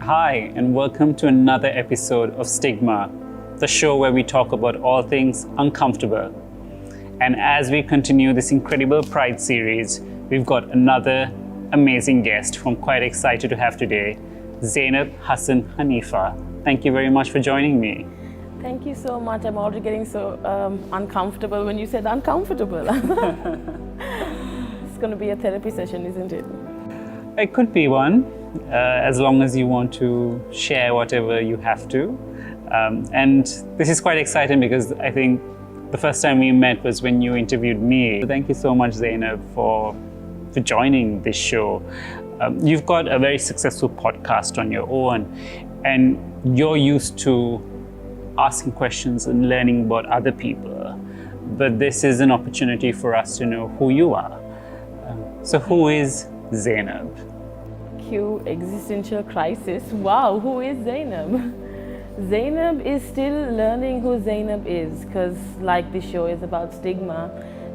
Hi, and welcome to another episode of Stigma, the show where we talk about all things uncomfortable. And as we continue this incredible Pride series, we've got another amazing guest who I'm quite excited to have today, Zainab Hassen Hanifa. Thank you very much for joining me. Thank you so much. I'm already getting so uncomfortable when you said uncomfortable. It's going to be a therapy session, isn't it? It could be one, as long as you want to share whatever you have to. And this is quite exciting because I think the first time we met was when you interviewed me. So thank you so much, Zainab, for joining this show. You've got a very successful podcast on your own, and you're used to asking questions and learning about other people. But this is an opportunity for us to know who you are. So who is Zainab? Cue existential crisis. Wow, who is Zainab? Zainab is still learning who Zainab is, because like the show is about stigma,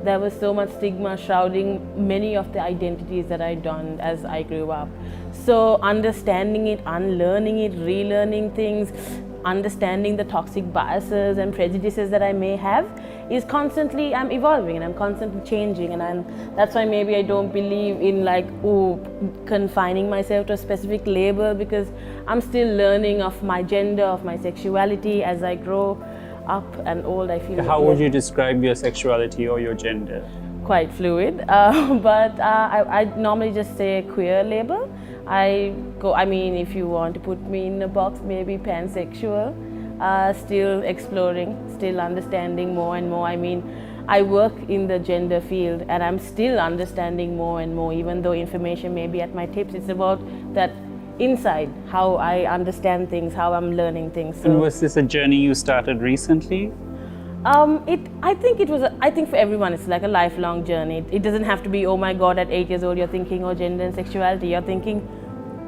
there was so much stigma shrouding many of the identities that I donned as I grew up. So understanding it, unlearning it, relearning things, understanding the toxic biases and prejudices that I may have is constantly, I'm evolving and I'm constantly changing, and that's why maybe I don't believe in confining myself to a specific label, because I'm still learning of my gender, of my sexuality as I grow up and old. I feel. How would you describe your sexuality or your gender? Quite fluid, but I normally just say queer label. If you want to put me in a box, maybe pansexual, still exploring, still understanding more and more. I work in the gender field and I'm still understanding more and more, even though information may be at my tips. It's about that inside, how I understand things, how I'm learning things. So, and was this a journey you started recently? I think for everyone it's like a lifelong journey. It doesn't have to be, oh my God, at 8 years old you're thinking, oh, gender and sexuality. You're thinking,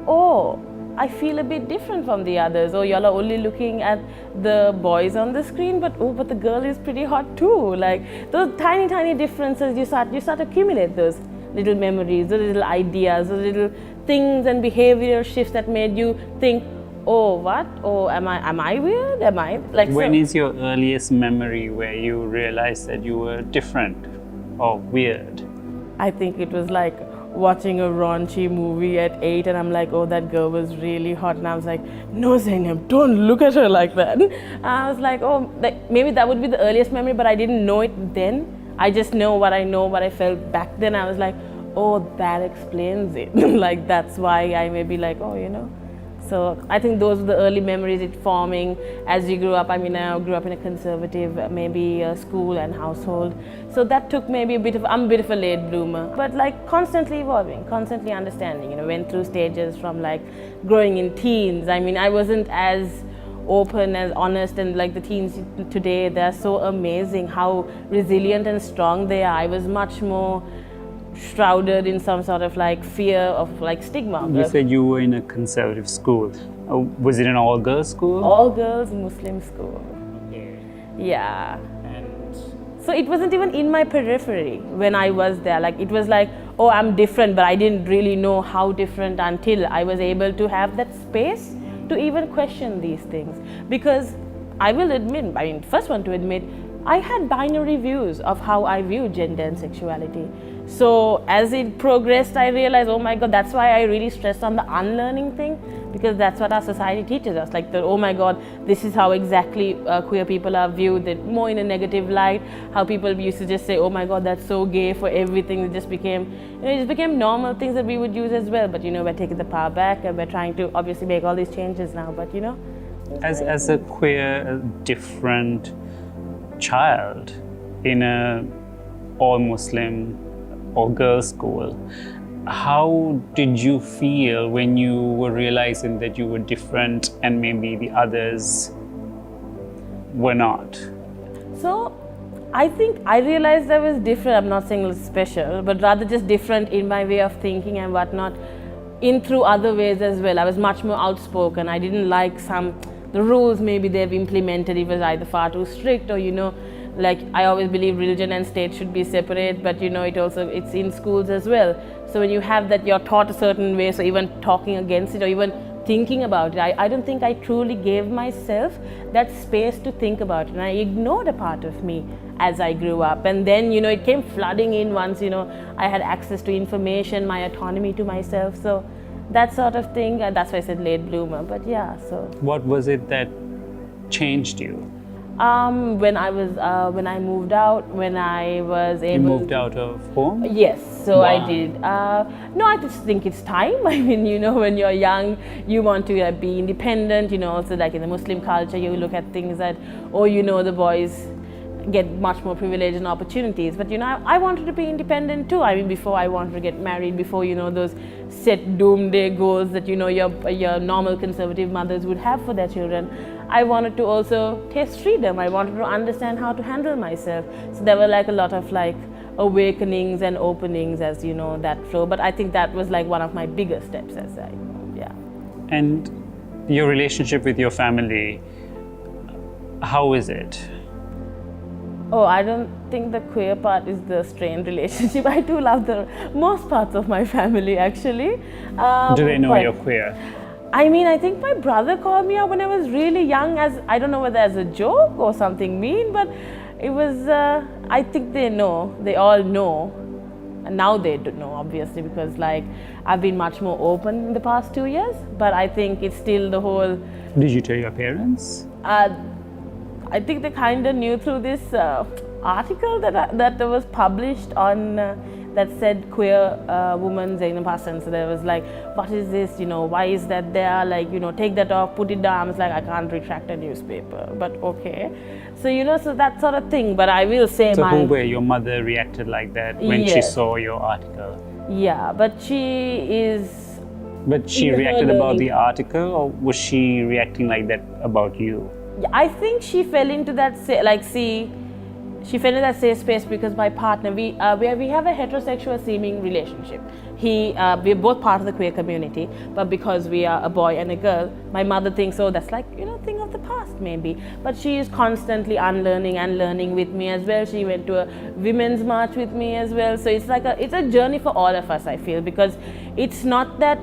oh, I feel a bit different from the others. Oh, y'all are only looking at the boys on the screen, but the girl is pretty hot too. Like those tiny differences, you start to accumulate those little memories, those little ideas, those little things and behavioral shifts that made you think, oh, what? Oh, am I weird? Am I like? When is your earliest memory where you realized that you were different or weird? I think it was like watching a raunchy movie at 8, and I'm like, oh, that girl was really hot, and I was like, no, Zainab, don't look at her like that. And I was like, oh, maybe that would be the earliest memory, but I didn't know it then. I just know, what I felt back then. I was like, oh, that explains it. Like that's why I may be like, oh, you know. So I think those were the early memories, it forming as you grew up. I grew up in a conservative, school and household. So that took maybe I'm a bit of a late bloomer, but like constantly evolving, constantly understanding, went through stages from like growing in teens. I wasn't as open, as honest, and like the teens today, they're so amazing how resilient and strong they are. I was much more shrouded in some sort of like fear of like stigma. You said you were in a conservative school. Was it an all-girls school? All-girls Muslim school. Okay. Yeah. And so it wasn't even in my periphery when I was there. Like it was like, oh, I'm different, but I didn't really know how different until I was able to have that space to even question these things. Because I will admit, first one to admit, I had binary views of how I view gender and sexuality. So as it progressed, I realized, oh my God, that's why I really stress on the unlearning thing, because that's what our society teaches us. Like, oh my God, this is how exactly queer people are viewed, that more in a negative light. How people used to just say, oh my God, that's so gay for everything. It just became, normal things that we would use as well. But we're taking the power back, and we're trying to obviously make all these changes now. But as a queer, different child in a all-Muslim or girls' school, how did you feel when you were realizing that you were different and maybe the others were not? So I think I realized I was different. I'm not saying it was special, but rather just different in my way of thinking and whatnot, through other ways as well. I was much more outspoken. I didn't like the rules maybe they've implemented. It was either far too strict, or like I always believe religion and state should be separate, but it's in schools as well. So when you have that, you're taught a certain way, so even talking against it or even thinking about it. I don't think I truly gave myself that space to think about it, and I ignored a part of me as I grew up. And then, you know, it came flooding in once, you know, I had access to information, my autonomy to myself. So that sort of thing, that's why I said late bloomer. But yeah, so. What was it that changed you? When I moved out, when I was able. You moved out of home? Yes, so Wow. I did. No, I just think it's time. I mean, you know, when you're young, you want to be independent. You know, also like in the Muslim culture, you look at things that, oh, you know, the boys get much more privilege and opportunities. But you know, I wanted to be independent too. I mean, before I wanted to get married, before, you know, those set doomsday goals that, you know, your normal conservative mothers would have for their children. I wanted to also taste freedom. I wanted to understand how to handle myself. So there were like a lot of like awakenings and openings as, you know, that flow. But I think that was like one of my biggest steps as I, yeah. And your relationship with your family, how is it? Oh, I don't think the queer part is the strained relationship. I do love the most parts of my family, actually. Do they know but- you're queer? I mean, I think my brother called me out when I was really young, as I don't know whether as a joke or something mean, but it was, I think they know, they all know. And now they do know, obviously, because like I've been much more open in the past 2 years, but I think it's still the whole, Did you tell your parents? I think they kind of knew through this article that was published on that said queer woman Zainab Hassen. So there was like, what is this? You know, why is that there? Like, you know, take that off, put it down. I was like, I can't retract a newspaper, but okay. So, you know, so that sort of thing. But I will say So who were your mother reacted like that when she Yes. saw your article? Yeah, but she is. But she In her reacted about the learning. article, or was she reacting like that about you? I think she fell into that she fell into that safe space because my partner, we have a heterosexual seeming relationship. We're both part of the queer community, but because we are a boy and a girl, my mother thinks, oh, that's like, you know, thing of the past maybe. But she is constantly unlearning and learning with me as well. She went to a women's march with me as well. So it's like it's a journey for all of us, I feel, because it's not that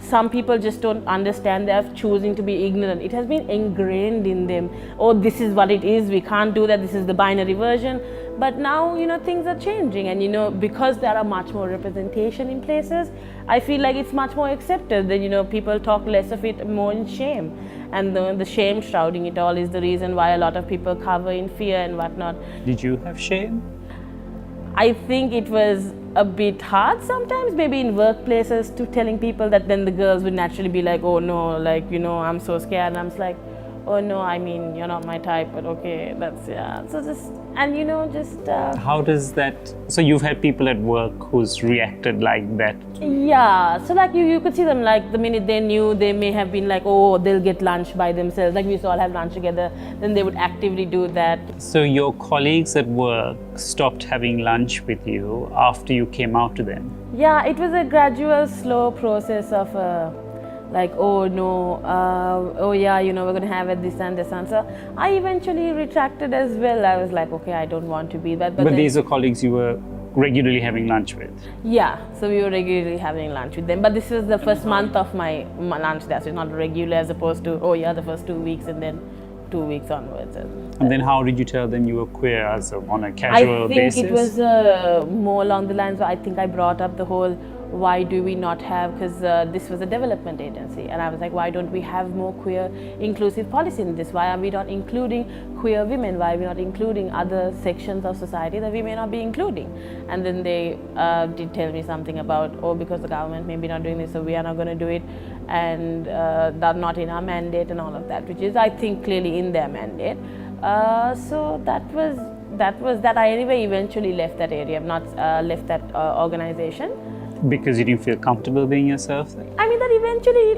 some people just don't understand, they're choosing to be ignorant. It has been ingrained in them. Oh, this is what it is, we can't do that, this is the binary version. But now, you know, things are changing, and you know, because there are much more representation in places, I feel like it's much more accepted. That, you know, people talk less of it, more in shame. And the shame shrouding it all is the reason why a lot of people cover in fear and whatnot. Did you have shame? I think it was a bit hard sometimes, maybe in workplaces, to telling people that then the girls would naturally be like, oh no, like, you know, I'm so scared. And I'm just like, oh no, I mean, you're not my type, but okay, that's, yeah. So just, and you know, just... How does that... So you've had people at work who's reacted like that? Yeah, so like you could see them, like the minute they knew, they may have been like, oh, they'll get lunch by themselves. Like we used to all have lunch together, then they would actively do that. So your colleagues at work stopped having lunch with you after you came out to them? Yeah, it was a gradual, slow process of like, oh no, oh yeah, you know, we're gonna have it this and this and so. I eventually retracted as well. I was like, okay, I don't want to be that. But then, these are colleagues you were regularly having lunch with? yeah, so we were regularly having lunch with them. But this was the first month of my lunch there, so it's not regular as opposed to, oh yeah, the first 2 weeks and then 2 weeks onwards. And then how did you tell them you were queer on a casual basis? I think it was more along the lines where I think I brought up the whole, why do we not have, because this was a development agency, and I was like, why don't we have more queer inclusive policy in this? Why are we not including queer women? Why are we not including other sections of society that we may not be including? And then they did tell me something about, oh, because the government may be not doing this, so we are not going to do it, and that not in our mandate and all of that, which is, I think, clearly in their mandate. So that was that. I anyway eventually left that area. I've not left that organization. Because you didn't feel comfortable being yourself? I mean, that eventually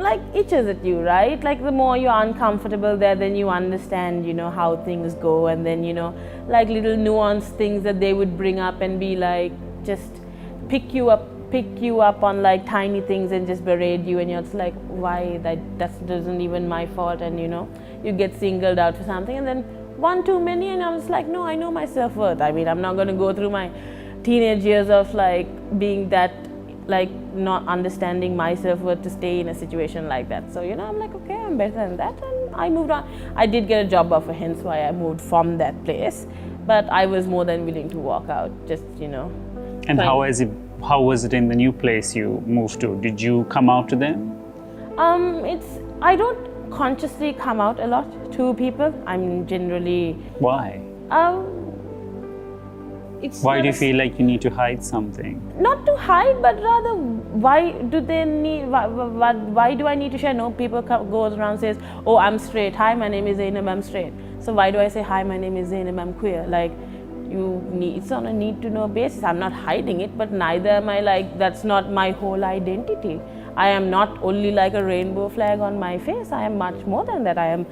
like itches at you, right? Like the more you're uncomfortable there, then you understand, you know, how things go, and then, you know, like little nuanced things that they would bring up and be like, just pick you up on like tiny things and just berate you, and you're just like, why, that isn't even my fault, and you know, you get singled out for something, and then one too many, and I was like, no, I know my self-worth. I mean, I'm not going to go through my teenage years of like being that like not understanding my self-worth to stay in a situation like that. So I'm like, okay, I'm better than that, and I moved on. I did get a job offer, hence why I moved from that place, but I was more than willing to walk out, just And how was it in the new place you moved to? Did you come out to them? I don't consciously come out a lot to people. I'm generally Why? Why do you feel like you need to hide something? Not to hide, but rather, why do they need? Why do I need to share? No, people goes around and says, "Oh, I'm straight. Hi, my name is Zainab. I'm straight." So why do I say, "Hi, my name is Zainab. I'm queer"? Like, it's on a need to know basis. I'm not hiding it, but neither am I like, that's not my whole identity. I am not only like a rainbow flag on my face. I am much more than that. I am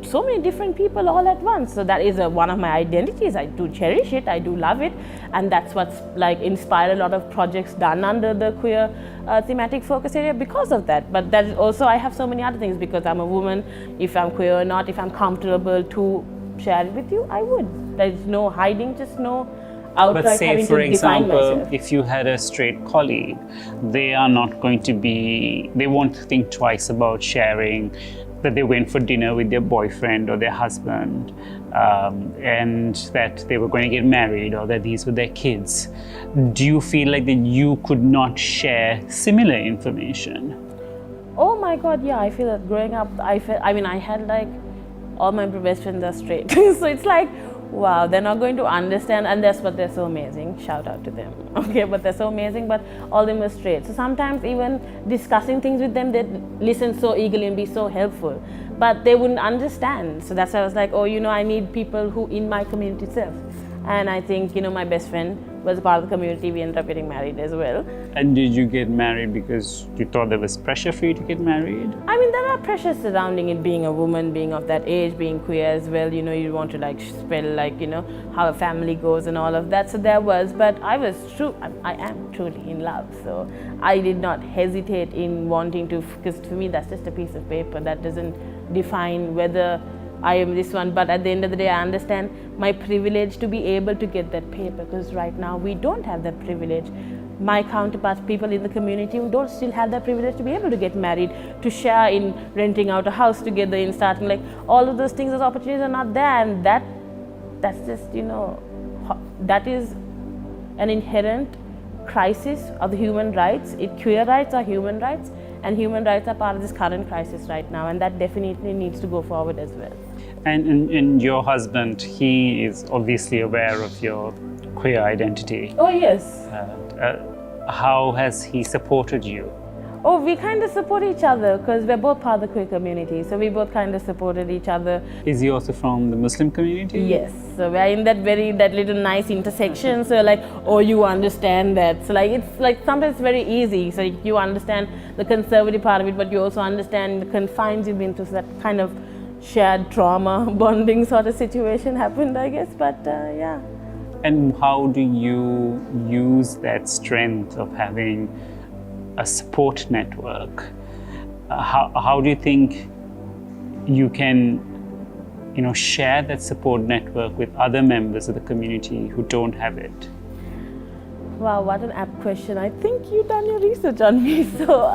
so many different people all at once. So that is one of my identities. I do cherish it. I do love it, and that's what's like inspired a lot of projects done under the queer thematic focus area because of that. But that is also, I have so many other things because I'm a woman. If I'm queer or not, if I'm comfortable to share it with you, I would. There's no hiding, just no outright but say, having for to define example, myself. if you had a straight colleague, they won't think twice about sharing that they went for dinner with their boyfriend or their husband, and that they were going to get married, or that these were their kids. Do you feel like that you could not share similar information? Oh my God, yeah, I feel that growing up, I had like, all my best friends are straight. So it's like, wow, they're not going to understand, and that's what they're so amazing. Shout out to them. Okay, but they're so amazing, but all of them are straight. So sometimes even discussing things with them, they listen so eagerly and be so helpful, but they wouldn't understand. So that's why I was like, oh, I need people who in my community itself. And I think, my best friend was a part of the community. We ended up getting married as well. And did you get married because you thought there was pressure for you to get married? I mean, there are pressures surrounding it, being a woman, being of that age, being queer as well. You want to like spell like, how a family goes and all of that. So there was, but I am truly in love. So I did not hesitate in wanting to, because for me, that's just a piece of paper that doesn't define whether I am this one. But at the end of the day, I understand my privilege to be able to get that paper, because right now we don't have that privilege. My counterparts, people in the community who don't still have that privilege to be able to get married, to share in renting out a house together, in starting, like all of those things, those opportunities are not there, and that's just, that is an inherent crisis of the human rights. Queer rights are human rights, and human rights are part of this current crisis right now, and that definitely needs to go forward as well. And your husband, he is obviously aware of your queer identity. Oh yes. How has he supported you? Oh, we kind of support each other because we're both part of the queer community. So we both kind of supported each other. Is he also from the Muslim community? Yes. So we're in that little nice intersection. So like, oh, you understand that. So like, it's like sometimes it's very easy. So you understand the conservative part of it, but you also understand the confines you've been through. So that kind of shared trauma bonding sort of situation happened, I guess. But yeah. And how do you use that strength of having a support network? How do you think you can, share that support network with other members of the community who don't have it? Wow, what an apt question. I think you've done your research on me. So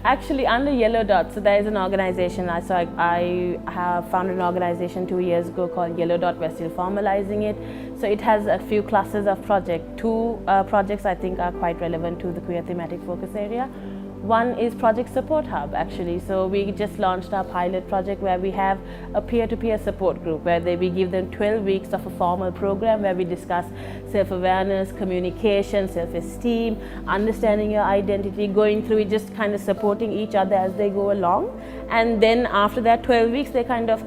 actually under Yellow Dot, so there is an organization. I have founded an organization 2 years ago called Yellow Dot. We're still formalizing it. So it has a few clusters of projects. Two projects I think are quite relevant to the queer thematic focus area. One is Project Support Hub, actually. So we just launched our pilot project where we have a peer-to-peer support group where we give them 12 weeks of a formal program where we discuss self-awareness, communication, self-esteem, understanding your identity, going through it, just kind of supporting each other as they go along. And then after that 12 weeks, they kind of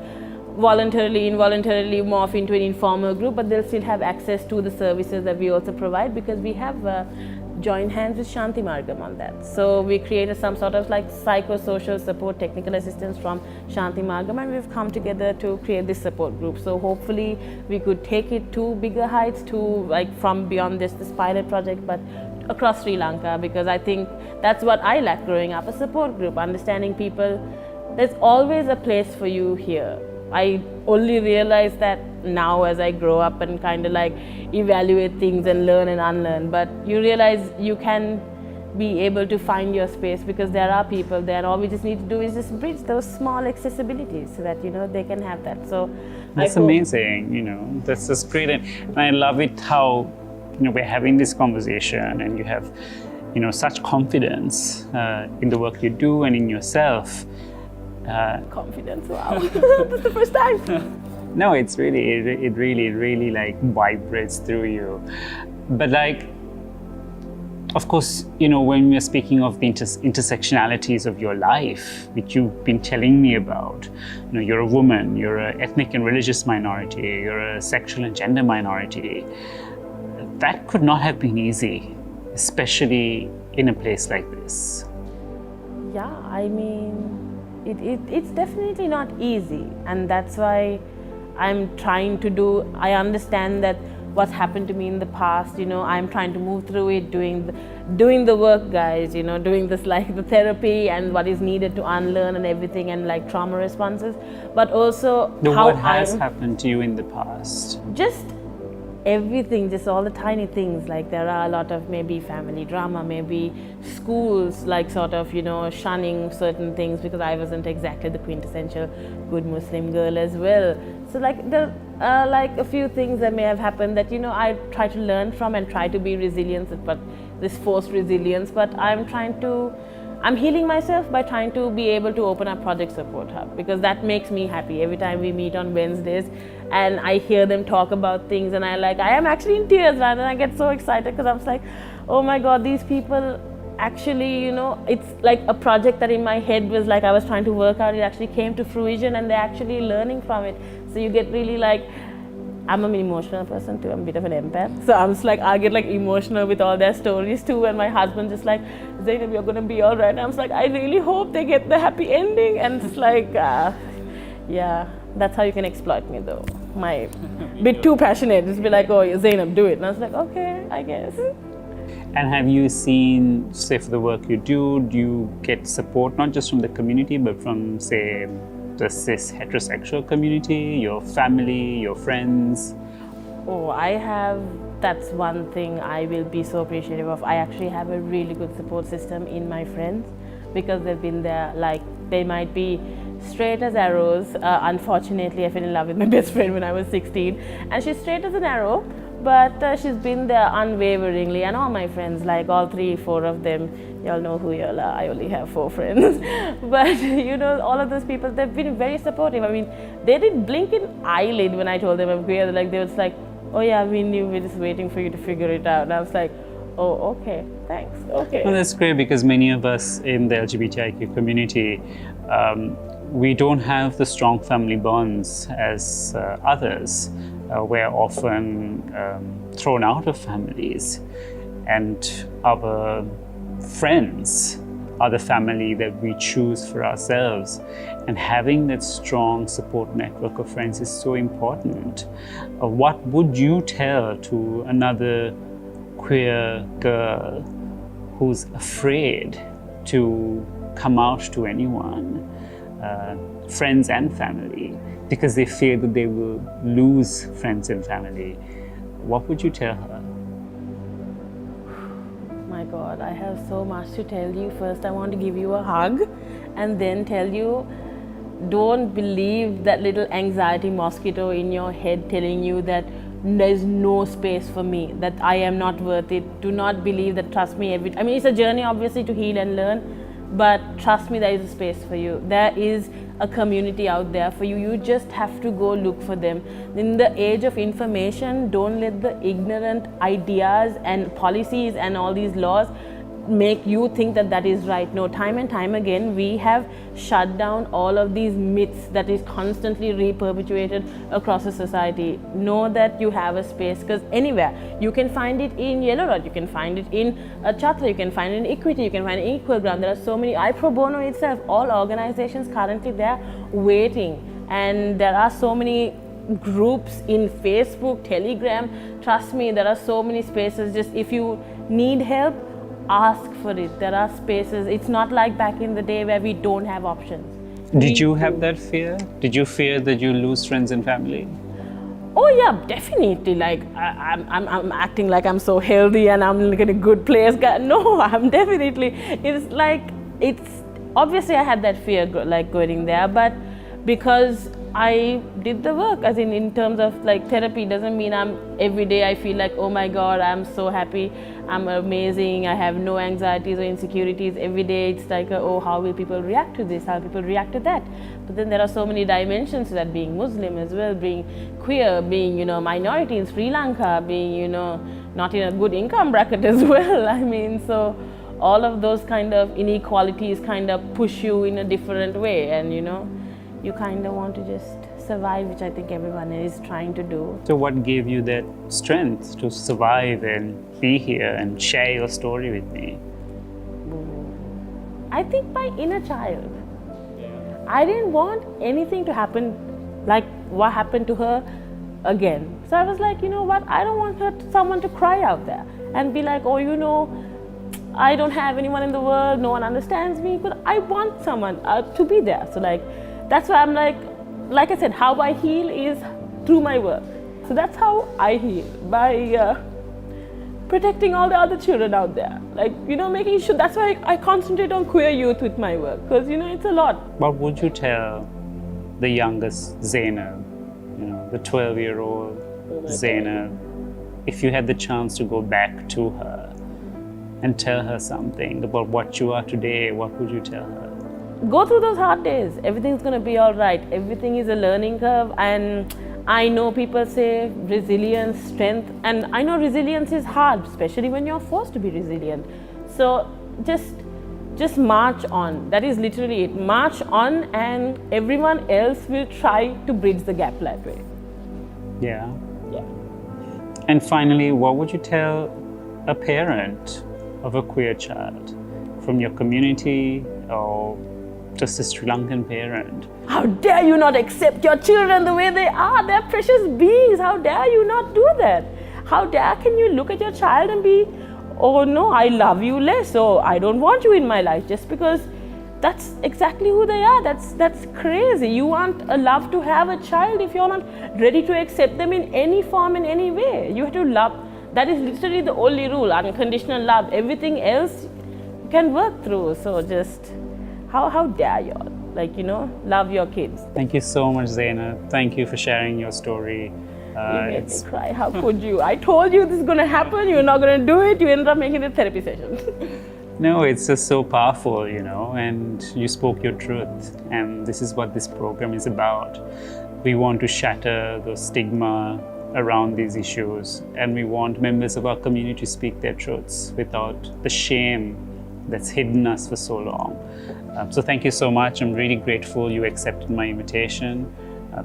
voluntarily, involuntarily morph into an informal group, but they'll still have access to the services that we also provide because we have joined hands with Shanti Margam on that. So we created some sort of like psychosocial support, technical assistance from Shanti Margam, and we've come together to create this support group. So hopefully we could take it to bigger heights, to like from beyond this pilot project, but across Sri Lanka, because I think that's what I lacked growing up, a support group, understanding people. There's always a place for you here. I only realize that now as I grow up and kind of like evaluate things and learn and unlearn, but you realize you can be able to find your space, because there are people there, and all we just need to do is just bridge those small accessibilities so that they can have that. So that's amazing. That's just great, and I love it how we're having this conversation, and you have such confidence in the work you do and in yourself. Confidence, wow. That's the first time. No, it really like vibrates through you. But of course, when we're speaking of the intersectionalities of your life, which you've been telling me about, you're a woman, you're an ethnic and religious minority, you're a sexual and gender minority, that could not have been easy, especially in a place like this. Yeah, I mean, it's definitely not easy, and that's why I'm trying to I understand that what's happened to me in the past, I'm trying to move through it, doing the work, guys, doing this like the therapy and what is needed to unlearn and everything, and like trauma responses, but also what has happened to you in the past? Just everything, just all the tiny things. Like there are a lot of maybe family drama, maybe schools like sort of shunning certain things because I wasn't exactly the quintessential good Muslim girl as well. So like there are like a few things that may have happened that I try to learn from and try to be resilient, but this forced resilience. But I'm healing myself by trying to be able to open up Project Support Hub, because that makes me happy. Every time we meet on Wednesdays and I hear them talk about things, and I am actually in tears, right? And I get so excited because I'm like, oh my God, these people actually, it's like a project that in my head was like I was trying to work out. It actually came to fruition, and they're actually learning from it. So you get really like, I'm an emotional person too. I'm a bit of an empath. So I'm just like, I get like emotional with all their stories too. And my husband just like, Zainab, you're going to be all right. And I'm just like, I really hope they get the happy ending. And it's like, yeah, that's how you can exploit me though. My bit too passionate. Just be like, oh, Zainab, do it. And I was like, okay, I guess. And have you seen, say, for the work you do you get support not just from the community, but from, say, the cis heterosexual community, your family, your friends? Oh, that's one thing I will be so appreciative of. I actually have a really good support system in my friends, because they've been there. Like, they might be straight as arrows. Unfortunately, I fell in love with my best friend when I was 16, and she's straight as an arrow, but she's been there unwaveringly. And all my friends, like all 3-4 of them, y'all know who y'all are. I only have 4 friends. But all of those people, they've been very supportive. I mean, they didn't blink an eyelid when I told them I'm queer. Like, they was like, oh yeah, we knew, we're just waiting for you to figure it out. And I was like, oh, okay, thanks, okay. Well, that's great, because many of us in the LGBTIQ community, we don't have the strong family bonds as others. We're often thrown out of families, and our friends are the family that we choose for ourselves. And having that strong support network of friends is so important. What would you tell to another queer girl who's afraid to come out to anyone, friends and family, because they fear that they will lose friends and family? What would you tell her? My God, I have so much to tell you. First, I want to give you a hug, and then tell you, don't believe that little anxiety mosquito in your head telling you that there's no space for me, that I am not worth it. Do not believe that. Trust me, it's a journey obviously to heal and learn, but trust me, there is a space for you. There is a community out there for you. You just have to go look for them. In the age of information, don't let the ignorant ideas and policies and all these laws make you think that that is right. No, time and time again, we have shut down all of these myths that is constantly reperpetuated across a society. Know that you have a space, because anywhere you can find it in Yellow Rod, you can find it in Chatra, you can find it in Equity, you can find it in Equal Ground. There are so many. iProbono itself, all organizations currently there waiting, and there are so many groups in Facebook, Telegram. Trust me, there are so many spaces. Just if you need help, ask for it. There are spaces. It's not like back in the day where we don't have options. Did you have that fear? Did you fear that you lose friends and family? Oh yeah, definitely. Like I'm acting like I'm so healthy and I'm like in a good place. No, I'm definitely. It's obviously I had that fear like going there, but because I did the work, as in terms of like therapy, doesn't mean I'm every day I feel like, oh my God, I'm so happy, I'm amazing, I have no anxieties or insecurities. Every day it's like, oh, how will people react to this? How will people react to that? But then there are so many dimensions to that, being Muslim as well, being queer, being, minority in Sri Lanka, being, not in a good income bracket as well. I mean, so all of those kind of inequalities kind of push you in a different way, and you kind of want to just survive, which I think everyone is trying to do. So what gave you that strength to survive and be here and share your story with me? I think my inner child. I didn't want anything to happen like what happened to her again. So I was like, you know what, I don't want someone to cry out there and be like, oh, I don't have anyone in the world, no one understands me, but I want someone to be there. So that's why I'm like I said, how I heal is through my work. So that's how I heal, by protecting all the other children out there. Making sure, that's why I concentrate on queer youth with my work, because, it's a lot. What would you tell the youngest Zainab, the 12-year-old Zainab, if you had the chance to go back to her and tell her something about what you are today, what would you tell her? Go through those hard days. Everything's going to be all right. Everything is a learning curve. And I know people say resilience, strength, and I know resilience is hard, especially when you're forced to be resilient. So just march on. That is literally it. March on, and everyone else will try to bridge the gap that way. Yeah. Yeah. And finally, what would you tell a parent of a queer child from your community, or just a Sri Lankan parent? How dare you not accept your children the way they are? They're precious beings. How dare you not do that? How dare can you look at your child and be, oh no, I love you less, or I don't want you in my life, just because that's exactly who they are. That's crazy. You want a love to have a child if you're not ready to accept them in any form, in any way. You have to love. That is literally the only rule, unconditional love. Everything else you can work through. So just, how dare you? Love your kids. Thank you so much, Zainab. Thank you for sharing your story. You made me cry. How could you? I told you this is going to happen. You're not going to do it. You ended up making a therapy session. No, it's just so powerful, and you spoke your truth. And this is what this program is about. We want to shatter the stigma around these issues, and we want members of our community to speak their truths without the shame that's hidden us for so long. So thank you so much. I'm really grateful you accepted my invitation.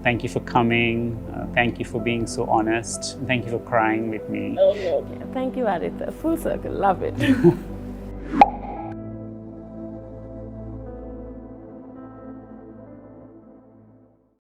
Thank you for coming. Thank you for being so honest. Thank you for crying with me. Okay. Thank you, Aritha. Full circle. Love it.